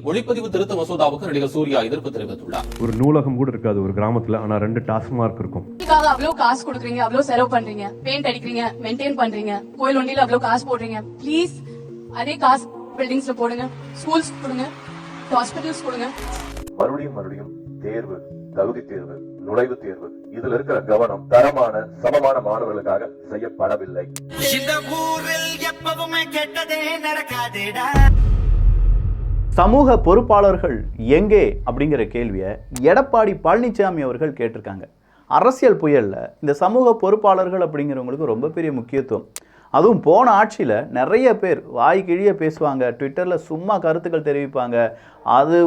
ஒளிப்பதிவு திருத்த மசோதாவுக்கு நடிகர் சூர்யா எதிர்ப்பு தெரிவித்துள்ளார். ஒரு நூலகம் கூட இருக்காது ஒரு கிராமத்துல, ஆனா 2 டாஸ்மார்க் இருக்கும். அவ்வளவு காசு கொடுக்குறீங்க, அவ்வளவு செலவு பண்றீங்க, பெயிண்ட் அடிக்கிறீங்க, மெயின்டைன் பண்றீங்க, கோயில் ஒண்டியில அவ்வளவு காசு போடுறீங்க. ப்ளீஸ் அதே காசு பில்டிங்ஸ்ல போடுங்க, ஸ்கூல்ஸ் கொடுங்க, ஹாஸ்பிட்டல்ஸ் கொடுங்க. மறுபடியும் தேர்வு, தகுதி தேர்வு, நுழைவுத் தேர்வு, இதுல இருக்கிற கவனம் தரமான சமமான மாணவர்களுக்காக செய்யப்படவில்லை. சமூக பொறுப்பாளர்கள் எங்கே அப்படிங்கிற கேள்வியை எடப்பாடி பழனிசாமி அவர்கள் கேட்டிருக்காங்க. அரசியல் புயலில் இந்த சமூக பொறுப்பாளர்கள் அப்படிங்கிறவங்களுக்கு ரொம்ப பெரிய முக்கியத்துவம். அதுவும் போன ஆட்சியில் நிறைய பேர் வாய் கிழிய பேசுவாங்க, ட்விட்டரில் சும்மா கருத்துக்கள் தெரிவிப்பாங்க. அது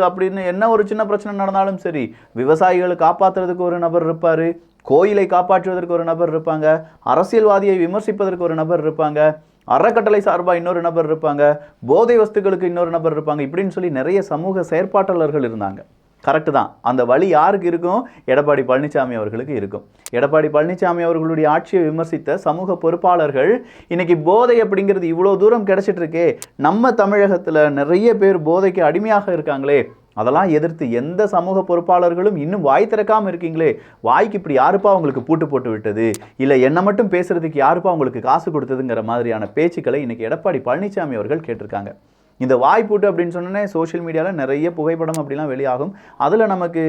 அப்படின்னு என்ன ஒரு சின்ன பிரச்சனை நடந்தாலும் சரி, விவசாயிகளை காப்பாற்றுறதுக்கு ஒரு நபர் இருப்பார், கோயிலை காப்பாற்றுவதற்கு ஒரு நபர் இருப்பாங்க, அரசியல்வாதியை விமர்சிப்பதற்கு ஒரு நபர் இருப்பாங்க, அறக்கட்டளை சார்பாக இன்னொரு நபர் இருப்பாங்க, போதை வஸ்துக்களுக்கு இன்னொரு நபர் இருப்பாங்க. இப்படின்னு சொல்லி நிறைய சமூக செயற்பாட்டாளர்கள் இருந்தாங்க. கரெக்டு தான். அந்த வழி யாருக்கு இருக்கும்? எடப்பாடி பழனிசாமி அவர்களுக்கு இருக்கும். எடப்பாடி பழனிசாமி அவர்களுடைய ஆட்சியை விமர்சித்த சமூக பொறுப்பாளர்கள் இன்னைக்கு போதை அப்படிங்கிறது இவ்வளோ தூரம் கிடைச்சிட்டு இருக்கே, நம்ம தமிழகத்தில் நிறைய பேர் போதைக்கு அடிமையாக இருக்காங்களே, அதெல்லாம் எதிர்த்து எந்த சமூக பொறுப்பாளர்களும் இன்னும் வாய் திறக்காமல் இருக்கீங்களே, வாய்க்கு இப்படி யாருப்பா உங்களுக்கு பூட்டு போட்டு விட்டது, இல்லை என்ன மட்டும் பேசுறதுக்கு யாருப்பா உங்களுக்கு காசு கொடுத்ததுங்கிற மாதிரியான பேச்சுக்களை இன்னைக்கு எடப்பாடி பழனிசாமி அவர்கள் கேட்டிருக்காங்க. இந்த வாய்ப்பூட்டு அப்படின்னு சொன்னோன்னே சோஷியல் மீடியாவில் நிறைய புகைப்படம் அப்படிலாம் வெளியாகும். அதில் நமக்கு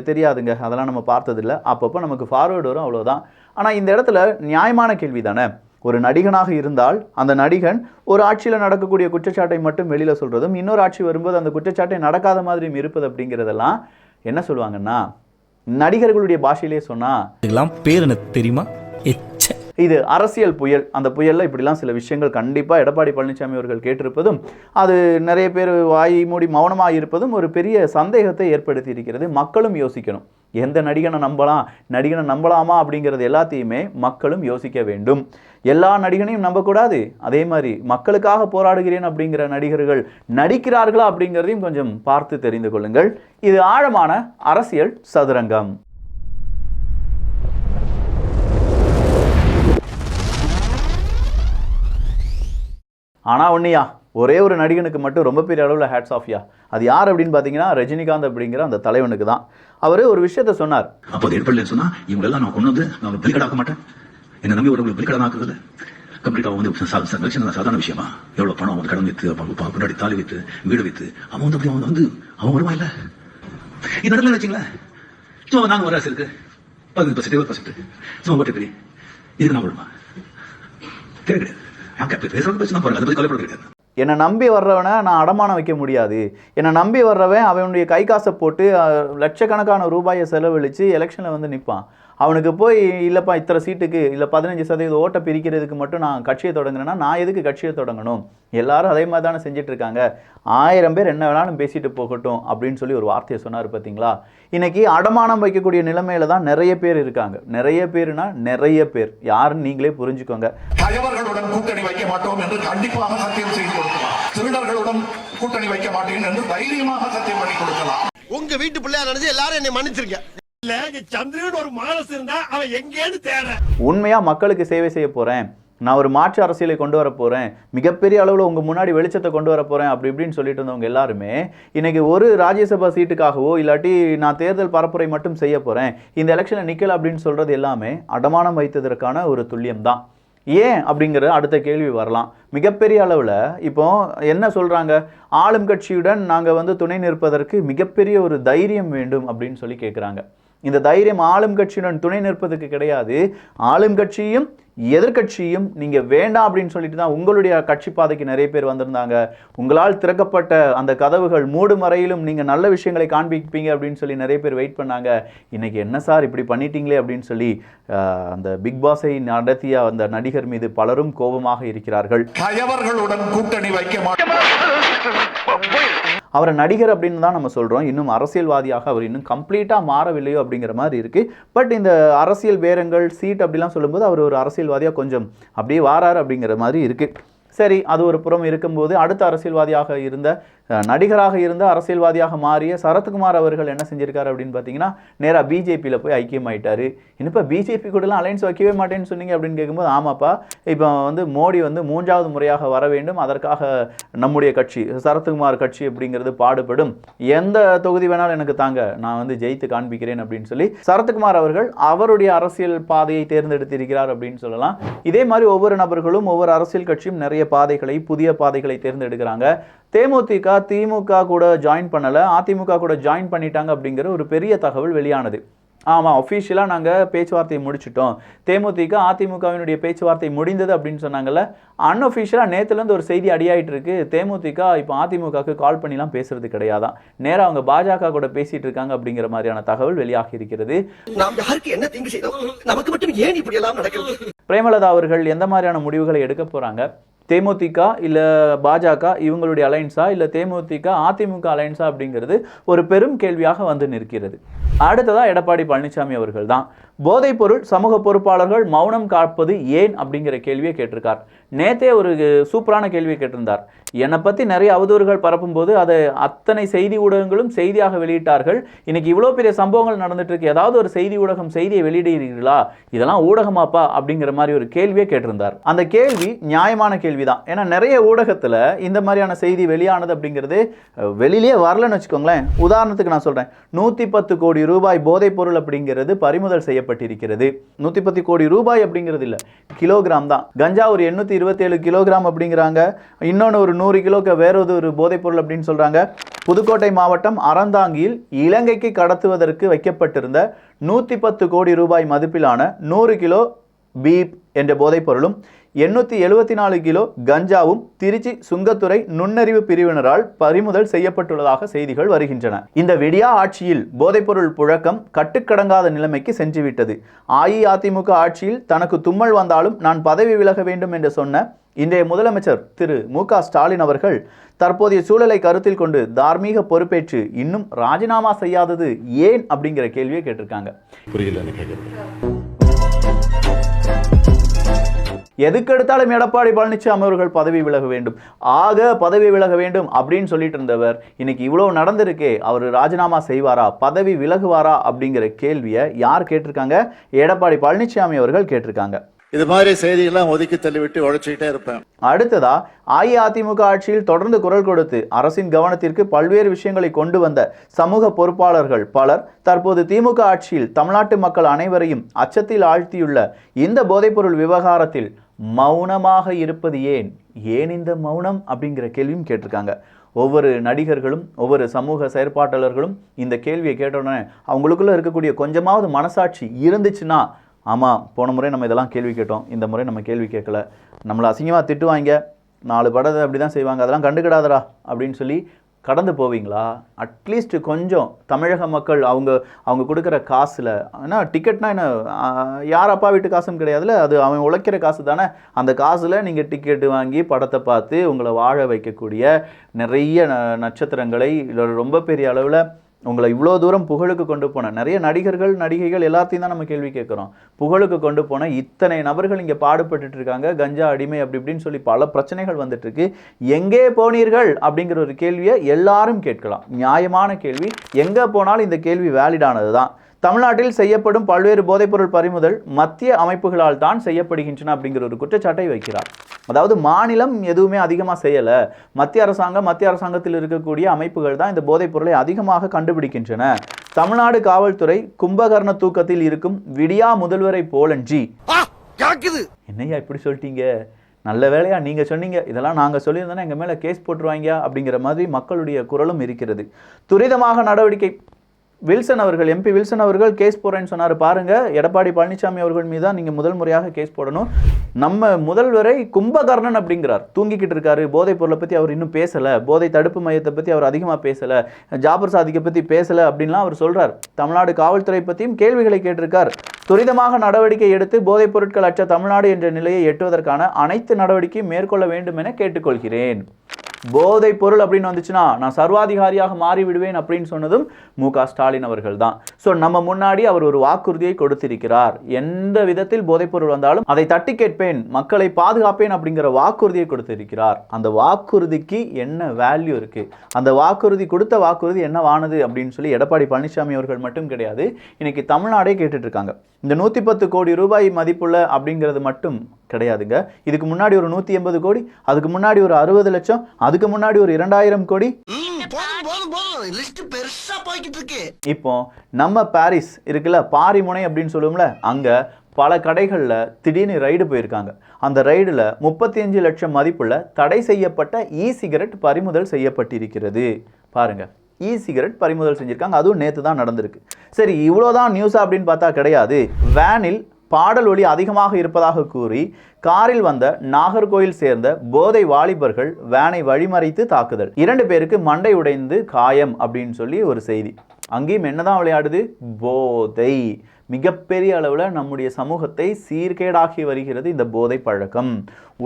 தெரியாதுங்க, அதெல்லாம் நம்ம பார்த்ததில்லை. அப்பப்போ நமக்கு ஃபார்வேர்டு வரும், அவ்வளோதான். ஆனால் இந்த இடத்துல நியாயமான கேள்வி தானே. ஒரு நடிகனாக இருந்தால் அந்த நடிகன் ஒரு ஆட்சியில் நடக்கக்கூடிய குற்றச்சாட்டை மட்டும் வெளியில் சொல்கிறதும், இன்னொரு ஆட்சி வரும்போது அந்த குற்றச்சாட்டை நடக்காத மாதிரியும் இருப்பது அப்படிங்கிறதெல்லாம் என்ன சொல்லுவாங்கன்னா, நடிகர்களுடைய பாஷையிலே சொன்னால் பேர் எனக்கு தெரியுமா, இது அரசியல் புயல். அந்த புயலில் இப்படிலாம் சில விஷயங்கள் கண்டிப்பாக எடப்பாடி பழனிசாமி அவர்கள் கேட்டிருப்பதும், அது நிறைய பேர் வாய் மூடி மௌனமாக இருப்பதும் ஒரு பெரிய சந்தேகத்தை ஏற்படுத்தி இருக்கிறது. மக்களும் யோசிக்கணும், எந்த நடிகனை நம்பலாமா அப்படிங்கிறது எல்லாத்தையுமே மக்களும் யோசிக்க வேண்டும். எல்லா நடிகனையும் நம்பக்கூடாது. அதே மாதிரி மக்களுக்காக போராடுகிறேன் அப்படிங்கிற நடிகர்கள் நடிக்கிறார்களா அப்படிங்கிறதையும் கொஞ்சம் பார்த்து தெரிந்து கொள்ளுங்கள். இது ஆழமான அரசியல் சதுரங்கம். ஆனால் ஒன்றியா, ஒரே ஒரு நடிகனுக்கு மட்டும் ரொம்ப பெரிய அளவில் ஹேட்ஸ் ஆஃப்யா. அது யார் அப்படின்னு பார்த்தீங்கன்னா ரஜினிகாந்த் அப்படிங்கிற அந்த தலைவனுக்கு தான். அவர் ஒரு விஷயத்த சொன்னார். அப்போ ஏற்படலன்னு சொன்னா இவங்களெல்லாம் நான் கொண்டு வந்து நான் பலிகடாக்க மாட்டேன், என்ன நம்பி ஒரு பலிகடாக்குறது கம்ப்ளீட்டாக வந்து சாதாரண விஷயமா? எவ்வளோ பணம் அவன் கடன் வித்து, முன்னாடி தாலி வித்து, வீடு வித்து, அவன் வருவான் இல்லை. இது நடக்கல வச்சுங்களேன், சும்மா நாங்கள் வர அரசு இருக்கு 15% 20% சும்மா ஓட்டு பெரிய இதுக்கு நான் வருமா தெரியாது. என்னை நம்பி வர்றவனை நான் அடமானம் வைக்க முடியாது. என்னை நம்பி வர்றவன் அவனுடைய கை காசை போட்டு லட்சக்கணக்கான ரூபாயை செலவழித்து எலெக்ஷனில் வந்து நிற்பான். அவனுக்கு போய் இல்லைப்பா இத்தனை சீட்டுக்கு இல்லை 15% ஓட்டை பிரிக்கிறதுக்கு மட்டும் நான் கட்சியை தொடங்குறேன்னா நான் எதுக்கு கட்சியை தொடங்கணும்? எல்லாரும் அதே மாதிரி தானே செஞ்சுட்டு இருக்காங்க. 1000 பேர் என்ன வேணாலும் பேசிட்டு போகட்டும் அப்படின்னு சொல்லி ஒரு வார்த்தையை சொன்னார் பார்த்தீங்களா. இன்னைக்கு அடமானம் வைக்கக்கூடிய நிலைமையில தான் நிறைய பேர் இருக்காங்க. நிறைய பேர்னா நிறைய பேர் யாருன்னு நீங்களே புரிஞ்சுக்கோங்க. தலைவர்களுடன் கூட்டணி வைக்க மாட்டோம் என்று கண்டிப்பாக சத்தியம் செய்து கொடுக்கலாம். திருடர்களுடன் கூட்டணி வைக்க மாட்டேன் என்று தைரியமாக சத்தியம் பண்ணி கொடுக்கலாம். உங்க வீட்டு பிள்ளையா நினைச்சு எல்லாரும் என்னை மன்னிச்சிருக்க. உண்மையா மக்களுக்கு சேவை செய்ய போறேன், நான் ஒரு மாற்று அரசியலை கொண்டு வர போறேன், மிகப்பெரிய அளவில் உங்க முன்னாடி வெளிச்சத்தை கொண்டு வர போறேன் அப்படி இப்படின்னு சொல்லிட்டு இருந்தவங்க எல்லாருமே இன்னைக்கு ஒரு ராஜ்யசபா சீட்டுக்காகவோ இல்லாட்டி நான் தேர்தல் பரப்புரை மட்டும் செய்ய போறேன், இந்த எலெக்ஷன்ல நிக்கல அப்படின்னு சொல்றது எல்லாமே அடமானம் வைத்ததற்கான ஒரு துல்லியம் தான். ஏன் அப்படிங்கிற அடுத்த கேள்வி வரலாம். மிகப்பெரிய அளவில் இப்போ என்ன சொல்கிறாங்க, ஆளும் கட்சியுடன் நாங்கள் வந்து துணை நிற்பதற்கு மிகப்பெரிய ஒரு தைரியம் வேண்டும் அப்படின்னு சொல்லி கேட்குறாங்க. இந்த தைரியம் ஆளும் கட்சியுடன் துணை நிற்பதற்கு கிடையாது. ஆளும் கட்சியும் எதிர்கட்சியும் நீங்கள் வேண்டாம் அப்படின்னு சொல்லிட்டு தான் உங்களுடைய கட்சி பாதைக்கு நிறைய பேர் வந்திருந்தாங்க. உங்களால் திறக்கப்பட்ட அந்த கதவுகள் மூடும் வரையிலும் நீங்கள் நல்ல விஷயங்களை காண்பிப்பீங்க அப்படின்னு சொல்லி நிறைய பேர் வெயிட் பண்ணாங்க. இன்னைக்கு என்ன சார் இப்படி பண்ணிட்டீங்களே அப்படின்னு சொல்லி அந்த பிக் பாஸை நடத்திய அந்த நடிகர் மீது பலரும் கோபமாக இருக்கிறார்கள். கூட்டணி வைக்க அவரை நடிகர் அப்படின்னு தான் நம்ம சொல்கிறோம். இன்னும் அரசியல்வாதியாக அவர் இன்னும் கம்ப்ளீட்டாக மாறவில்லையோ அப்படிங்கிற மாதிரி இருக்குது. பட் இந்த அரசியல் பேரங்கள் சீட் அப்படிலாம் சொல்லும்போது அவர் ஒரு அரசியல்வாதியாக கொஞ்சம் அப்படியே வாரார் அப்படிங்கிற மாதிரி இருக்குது. சரி, அது ஒரு புறம் இருக்கும்போது அடுத்த அரசியல்வாதியாக இருந்த நடிகராக இருந்து அரசியல்வாதியாக மாறிய சரத்குமார் அவர்கள் என்ன செஞ்சிருக்காரு அப்படின்னு பார்த்தீங்கன்னா நேராக பிஜேபியில் போய் ஐக்கியமாயிட்டாரு. இப்போ பிஜேபி கூடலாம் அலைன்ஸ் வைக்கவே மாட்டேன்னு சொன்னீங்க அப்படின்னு கேட்கும்போது ஆமாப்பா, இப்போ மோடி 3வது முறையாக வர வேண்டும், அதற்காக நம்முடைய கட்சி சரத்குமார் கட்சி அப்படிங்கிறது பாடுபடும், எந்த தொகுதி வேணாலும் எனக்கு தாங்க, நான் ஜெயித்து காண்பிக்கிறேன் அப்படின்னு சொல்லி சரத்குமார் அவர்கள் அவருடைய அரசியல் பாதையை தேர்ந்தெடுத்திருக்கிறார் அப்படின்னு சொல்லலாம். இதே மாதிரி ஒவ்வொரு நபர்களும் ஒவ்வொரு அரசியல் கட்சியும் நிறைய பாதைகளை, புதிய பாதைகளை தேர்ந்தெடுக்கிறாங்க. தேமுதிக திமுக கூட ஜாயின் பண்ணல, அதிமுக கூட ஜாயின் பண்ணிட்டாங்க அப்படிங்கிற ஒரு பெரிய தகவல் வெளியானது. ஆமாம், அஃபீஷியலாக நாங்கள் பேச்சுவார்த்தையை முடிச்சிட்டோம், தேமுதிக அதிமுகவினுடைய பேச்சுவார்த்தை முடிந்தது அப்படின்னு சொன்னாங்கல்ல. அன்அஃபீஷியலாக நேற்றுலேருந்து ஒரு செய்தி அடியாயிட்டு இருக்கு. தேமுதிக இப்போ அதிமுகவுக்கு கால் பண்ணிலாம் பேசுறது கிடையாதான், நேராக அவங்க பாஜக கூட பேசிட்டு இருக்காங்க அப்படிங்கிற மாதிரியான தகவல் வெளியாகி இருக்கிறது. நாம் யாருக்கு என்ன தீங்கு செய்தோம், நமக்கு மட்டும் ஏன் இப்படி எல்லாம் நடக்கிறது? பிரேமலதா அவர்கள் எந்த மாதிரியான முடிவுகளை எடுக்க போறாங்க? தேமுதிக இல்லை பாஜக இவங்களுடைய அலைன்ஸா, இல்லை தேமுதிக அதிமுக அலைன்ஸா அப்படிங்கிறது ஒரு பெரும் கேள்வியாக நிற்கிறது. அடுத்ததா எடப்பாடி பழனிசாமி அவர்கள் தான் போதைப்பொருள் சமூக பொறுப்பாளர்கள் மௌனம் காப்பது ஏன் அப்படிங்கிற கேள்வியை கேட்டிருக்கார். நேத்தே ஒரு சூப்பரான கேள்வியை கேட்டிருந்தார். என்னை பற்றி நிறைய அவதூறுகள் பரப்பும் போது அதை அத்தனை செய்தி ஊடகங்களும் செய்தியாக வெளியிட்டார்கள். இன்னைக்கு இவ்வளோ பெரிய சம்பவங்கள் நடந்துட்டு இருக்கு, ஏதாவது ஒரு செய்தி ஊடகம் செய்தியை வெளியிடுகிறீர்களா, இதெல்லாம் ஊடகமாப்பா அப்படிங்கிற மாதிரி ஒரு கேள்வியை கேட்டிருந்தார். அந்த கேள்வி நியாயமான கேள்விதான். ஏன்னா நிறைய ஊடகத்தில் இந்த மாதிரியான செய்தி வெளியானது அப்படிங்கிறது வெளியிலே வரலன்னு வச்சுக்கோங்களேன். உதாரணத்துக்கு நான் சொல்கிறேன், 110 கோடி ரூபாய் போதைப் பொருள் அப்படிங்கிறது பறிமுதல் செய்யப்பட்டிருக்கிறது. 110 கோடி ரூபாய் அப்படிங்கிறது இல்லை, கிலோகிராம் தான். கஞ்சா ஒரு 827 கிலோகிராம் அப்படிங்கிறாங்க. இன்னொன்று ஒரு 100 கிலோக்கு வேற ஒரு போதைப் பொருள் அப்படின்னு சொல்றாங்க. புதுக்கோட்டை மாவட்டம் அறந்தாங்கியில் இலங்கைக்கு கடத்துவதற்கு வைக்கப்பட்டிருந்த 110 கோடி ரூபாய் மதிப்பிலான 100 கிலோ பீப் என்ற போதைப் பொருளும் 874 கிலோ கஞ்சாவும் திருச்சி சுங்கத்துறை நுண்ணறிவு பிரிவினரால் பறிமுதல் செய்யப்பட்டுள்ளதாக செய்திகள் வருகின்றன. இந்த விடியா ஆட்சியில் போதைப்பொருள் புழக்கம் கட்டுக்கடங்காத நிலைமைக்கு சென்றுவிட்டது. அஇஅதிமுக ஆட்சியில் தனக்கு தும்மல் வந்தாலும் நான் பதவி விலக வேண்டும் என்று சொன்ன இன்றைய முதலமைச்சர் திரு மு.க. ஸ்டாலின் அவர்கள் தற்போதைய சூழலை கருத்தில் கொண்டு தார்மீக பொறுப்பேற்று இன்னும் ராஜினாமா செய்யாதது ஏன் அப்படிங்கிற கேள்வியை கேட்டிருக்காங்க. எதுக்கெடுத்தாலும் எடப்பாடி பழனிசாமி அவர்கள் பதவி விலக வேண்டும், பதவி விலக வேண்டும் அப்படின்னு சொல்லிட்டு இருந்தவர் இன்னைக்கு இவ்வளவு நடந்திருக்கே, அவர் ராஜினாமா செய்வாரா, பதவி விலகுவாரா அப்படிங்கிற கேள்வியை யார் கேட்டிருக்காங்க? எடப்பாடி பழனிசாமி அவர்கள் கேட்டிருக்காங்க. இது மாதிரி செய்தியெல்லாம் ஒதுக்கி தள்ளிவிட்டு உழைச்சிக்கிட்டே இருப்பேன். அடுத்ததா அஇஅதிமுக ஆட்சியில் தொடர்ந்து குரல் கொடுத்து அரசின் கவனத்திற்கு பல்வேறு விஷயங்களை கொண்டு வந்த சமூக பொறுப்பாளர்கள் பலர் தற்போது திமுக ஆட்சியில் தமிழ்நாட்டு மக்கள் அனைவரையும் அச்சத்தில் ஆழ்த்தியுள்ள இந்த போதைப்பொருள் விவகாரத்தில் மௌனமாக இருப்பது ஏன் இந்த மௌனம் அப்படிங்கிற கேள்வியும் கேட்டிருக்காங்க. ஒவ்வொரு நடிகர்களும் ஒவ்வொரு சமூக செயற்பாட்டாளர்களும் இந்த கேள்வியை கேட்டோடனே அவங்களுக்குள்ள இருக்கக்கூடிய கொஞ்சமாவது மனசாட்சி இருந்துச்சுன்னா, ஆமாம் போன முறை நம்ம இதெல்லாம் கேள்வி கேட்டோம், இந்த முறை நம்ம கேள்வி கேட்கல, நம்மளை அசிங்கமாக திட்டுவாங்க, 4 படத்தை அப்படி தான் செய்வாங்க, அதெல்லாம் கண்டுக்கிடாதரா அப்படின்னு சொல்லி கடந்து போவீங்களா? அட்லீஸ்ட் கொஞ்சம் தமிழக மக்கள் அவங்க கொடுக்குற காசில், ஏன்னா டிக்கெட்னா என்ன, யார் அப்பா வீட்டு காசும் கிடையாதுல்ல, அது அவன் உழைக்கிற காசு தானே. அந்த காசில் நீங்கள் டிக்கெட்டு வாங்கி படத்தை பார்த்து உங்களை வாழ வைக்கக்கூடிய நிறைய நட்சத்திரங்களை ரொம்ப பெரிய அளவில் உங்களை இவ்வளோ தூரம் புகழுக்கு கொண்டு போன நிறைய நடிகர்கள் நடிகைகள் எல்லாத்தையும் தான் நம்ம கேள்வி கேட்குறோம். புகழுக்கு கொண்டு போன இத்தனை நபர்கள் இங்கே பாடுபட்டு இருக்காங்க, கஞ்சா அடிமை அப்படி இப்படின்னு சொல்லி பல பிரச்சனைகள் வந்துட்டு இருக்கு. எங்கே போனீர்கள் அப்படிங்கிற ஒரு கேள்வியை எல்லாரும் கேட்கலாம், நியாயமான கேள்வி. எங்கே போனாலும் இந்த கேள்வி வேலிடானது தான். தமிழ்நாட்டில் செய்யப்படும் பல்வேறு போதைப்பொருள் பறிமுதல் மத்திய அமைப்புகளால் தான் செய்யப்படுகின்றன அப்படிங்கிற ஒரு குற்றச்சாட்டை வைக்கிறார். அதாவது மாநிலம் எதுவுமே அதிகமாக செய்யலை, மத்திய அரசாங்கத்தில் இருக்கக்கூடிய அமைப்புகள் தான் இந்த போதைப் பொருளை அதிகமாக கண்டுபிடிக்கின்றன. தமிழ்நாடு காவல்துறை கும்பகர்ண தூக்கத்தில் இருக்கும் விடியா முதல்வரை போலன்றி. என்னையா இப்படி சொல்லிட்டீங்க, நல்ல வேலையா நீங்க சொன்னீங்க, இதெல்லாம் நாங்கள் சொல்லியிருந்தோன்னா எங்கள் மேலே கேஸ் போட்டுருவாங்க அப்படிங்கிற மாதிரி மக்களுடைய குரலும் இருக்கிறது. துரிதமாக நடவடிக்கை. வில்சன் அவர்கள், எம்பி வில்சன் அவர்கள் கேஸ் போடுறேன்னு சொன்னார். பாருங்க, எடப்பாடி பழனிசாமி அவர்கள் மீது தான் நீங்கள் முதல் முறையாக கேஸ் போடணும். நம்ம முதல்வரை கும்பகர்ணன் அப்படிங்கிறார், தூங்கிக்கிட்டு இருக்காரு, போதைப் பொருளை பற்றி அவர் இன்னும் பேசலை, போதை தடுப்பு மையத்தை பற்றி அவர் அதிகமாக பேசலை, ஜாபர் சாதிக்கை பற்றி பேசலை அப்படின்லாம் அவர் சொல்கிறார். தமிழ்நாடு காவல்துறை பற்றியும் கேள்விகளை கேட்டிருக்கார். துரிதமாக நடவடிக்கை எடுத்து போதைப் பொருட்கள் அற்ற தமிழ்நாடு என்ற நிலையை எட்டுவதற்கான அனைத்து நடவடிக்கையும் மேற்கொள்ள வேண்டும் என கேட்டுக்கொள்கிறேன். போதை பொருள் அப்படின்னு வந்துச்சுன்னா நான் சர்வாதிகாரியாக மாறி விடுவேன் அப்படின்னு சொன்னதும் மு.க. ஸ்டாலின் அவர்கள் தான். ஸோ நம்ம முன்னாடி அவர் ஒரு வாக்குறுதியை கொடுத்திருக்கிறார். எந்த விதத்தில் போதைப்பொருள் வந்தாலும் அதை தட்டி கேட்பேன், மக்களை பாதுகாப்பேன் அப்படிங்கிற வாக்குறுதியை கொடுத்திருக்கிறார். அந்த வாக்குறுதிக்கு என்ன வேல்யூ இருக்கு, அந்த வாக்குறுதி கொடுத்த வாக்குறுதி என்னவானது அப்படின்னு சொல்லி எடப்பாடி பழனிசாமி அவர்கள் மட்டும் கிடையாது, இன்னைக்கு தமிழ்நாடே கேட்டுட்டு இருக்காங்க. இந்த 110 கோடி ரூபாய் மதிப்புள்ள அப்படிங்கிறது மட்டும் கிடையாதுங்க. இதுக்கு முன்னாடி ஒரு 180 கோடி, அதுக்கு முன்னாடி ஒரு 60 லட்சம், அதுக்கு முன்னாடி ஒரு 2000 கோடி. இப்போ நம்ம பாரிஸ் இருக்குல்ல, பாரிமுனை அப்படின்னு சொல்லுவோம்ல, அங்க பல கடைகளில் திடீர்னு ரைடு போயிருக்காங்க. அந்த ரைடில் 35 லட்சம் மதிப்புள்ள தடை செய்யப்பட்ட சிகரெட் பறிமுதல் செய்யப்பட்டிருக்கிறது. பாருங்க, சிகரெட் பறிமுதல் செஞ்சிருக்காங்க. அதுவும் நேற்று தான் நடந்திருக்கு. சரி, இவ்வளோதான் நியூஸா அப்படின்னு பார்த்தா கிடையாது. வேனில் பாடல் ஒலி அதிகமாக இருப்பதாக கூறி காரில் வந்த நாகர்கோயில் சேர்ந்த போதை வாலிபர்கள் வேனை வழிமறைத்து தாக்குதல், 2 பேருக்கு மண்டை உடைந்து காயம் அப்படின்னு சொல்லி ஒரு செய்தி. அங்கேயும் என்னதான் விளையாடுது, போதை. மிகப்பெரிய அளவில் நம்முடைய சமூகத்தை சீர்கேடாக்கி வருகிறது இந்த போதை பழக்கம்.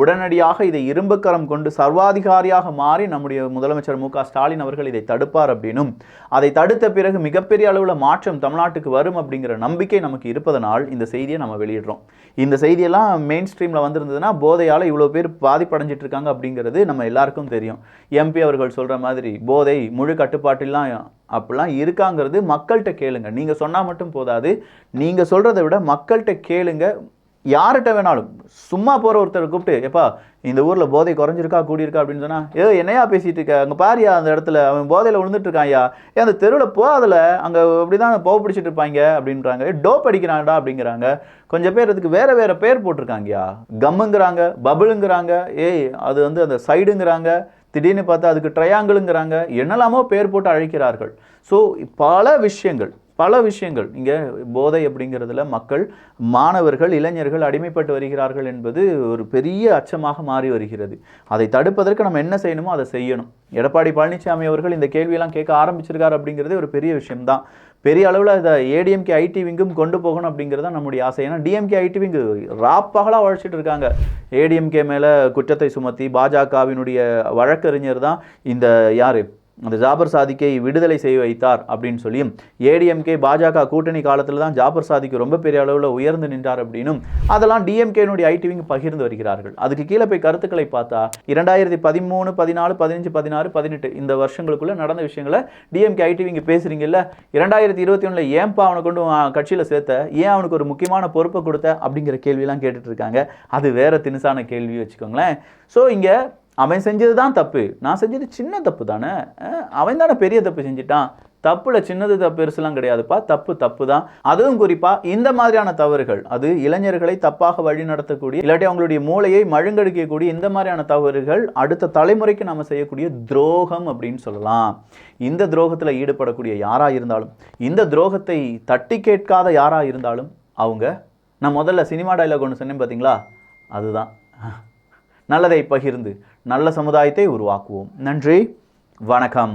உடனடியாக இதை இரும்புக்கரம் கொண்டு சர்வாதிகாரியாக மாறி நம்முடைய முதலமைச்சர் மு.க. ஸ்டாலின் அவர்கள் இதை தடுப்பார் அப்படின்னும், அதை தடுத்த பிறகு மிகப்பெரிய அளவில் மாற்றம் தமிழ்நாட்டுக்கு வரும் அப்படிங்கிற நம்பிக்கை நமக்கு இருப்பதனால் இந்த செய்தியை நம்ம வெளியிடுறோம். இந்த செய்தியெல்லாம் மெயின் ஸ்ட்ரீமில் வந்திருந்ததுன்னா போதையால் இவ்வளோ பேர் பாதிப்படைஞ்சிட்டு இருக்காங்க அப்படிங்கிறது நம்ம எல்லாருக்கும் தெரியும். எம்பி அவர்கள் சொல்கிற மாதிரி போதை முழு கட்டுப்பாட்டிலாம் அப்படிலாம் இருக்காங்கிறது மக்கள்கிட்ட கேளுங்க. நீங்கள் சொன்னால் மட்டும் போதாது, நீங்கள் சொல்கிறத விட மக்கள்கிட்ட கேளுங்க. யார்கிட்ட வேணாலும் சும்மா போகிற ஒருத்தரை கூப்பிட்டு, எப்பா இந்த ஊரில் போதை குறைஞ்சிருக்கா கூடியிருக்கா அப்படின்னு சொன்னால், என்னையா பேசிகிட்டு இருக்க, அங்கே பாரியா அந்த இடத்துல அவன் போதையில் விழுந்துட்டு இருக்கான்யா, அந்த தெருவில் போகாதில் அங்கே அப்படி தான் போக பிடிச்சிட்டு இருப்பாங்க அப்படின்றாங்க. டோப் அடிக்கிறாங்கடா அப்படிங்கிறாங்க. கொஞ்சம் பேர் அதுக்கு வேறு வேறு பேர் போட்டிருக்காங்கயா, கம்முங்கிறாங்க, பபுளுங்கிறாங்க, அது வந்து அந்த சைடுங்கிறாங்க, திடீர்னு பார்த்தா அதுக்கு ட்ரையாங்கிளுங்கிறாங்க, என்னெல்லாமோ பேர் போட்டு அழைக்கிறார்கள். ஸோ பல விஷயங்கள் இங்கே போதை அப்படிங்கிறதுல மக்கள், மாணவர்கள், இளைஞர்கள் அடிமைப்பட்டு வருகிறார்கள் என்பது ஒரு பெரிய அச்சமாக மாறி வருகிறது. அதை தடுப்பதற்கு நம்ம என்ன செய்யணுமோ அதை செய்யணும். எடப்பாடி பழனிசாமி அவர்கள் இந்த கேள்வியெல்லாம் கேட்க ஆரம்பிச்சிருக்காரு அப்படிங்கிறது ஒரு பெரிய விஷயம்தான். பெரிய அளவில் இதை ஏடிஎம்கே ஐடி விங்கும் கொண்டு போகணும் அப்படிங்கிறது தான் நம்முடைய ஆசை. ஏன்னா டிஎம்கே ஐடி விங்கு ராப்பகலாக உழைச்சிட்டு இருக்காங்க. ஏடிஎம்கே மேலே குற்றத்தை சுமத்தி பாஜகவினுடைய வழக்கறிஞர் தான் இந்த யார் அந்த ஜாபர் சாதிக்கை விடுதலை செய்ய வைத்தார் அப்படின்னு சொல்லியும், ஏடிஎம்கே பாஜக கூட்டணி காலத்தில் தான் ஜாபர் சாதிக்கு ரொம்ப பெரிய அளவில் உயர்ந்து நின்றார் அப்படின்னும் அதெல்லாம் டிஎம்கேனுடைய ஐடி விங் பகிர்ந்து வருகிறார்கள். அதுக்கு கீழே போய் கருத்துக்களை பார்த்தா 2013, 14, 15, 16, 18 இந்த வருஷங்களுக்குள்ள நடந்த விஷயங்களை டிஎம்கே ஐடி விங் பேசுறீங்கல்ல, 2021 ஏன்பா அவனை கொண்டு கட்சியில் சேர்த்த, ஏன் அவனுக்கு ஒரு முக்கியமான பொறுப்பை கொடுத்த அப்படிங்கிற கேள்வியெல்லாம் கேட்டுட்டு இருக்காங்க. அது வேற தினுசான கேள்வி வச்சுக்கோங்களேன். ஸோ இங்கே அவன் செஞ்சது தான் தப்பு, நான் செஞ்சது சின்ன தப்பு தானே, அவன் தானே பெரிய தப்பு செஞ்சிட்டான், தப்புல சின்னது தப்பு பெருசுலாம் கிடையாதுப்பா, தப்பு தான். அதுவும் குறிப்பாக இந்த மாதிரியான தவறுகள், அது இளைஞர்களை தப்பாக வழி நடத்தக்கூடிய, இல்லாட்டி அவங்களுடைய மூளையை மழுங்கடிக்கக்கூடிய இந்த மாதிரியான தவறுகள் அடுத்த தலைமுறைக்கு நம்ம செய்யக்கூடிய துரோகம் அப்படின்னு சொல்லலாம். இந்த துரோகத்தில் ஈடுபடக்கூடிய யாராக இருந்தாலும், இந்த துரோகத்தை தட்டி கேட்காத யாராக இருந்தாலும் அவங்க, நான் முதல்ல சினிமா டைலாக் ஒன்று சொன்னேன் பார்த்தீங்களா, அதுதான். நல்லதை பகிர்ந்து நல்ல சமுதாயத்தை உருவாக்குவோம். நன்றி, வணக்கம்.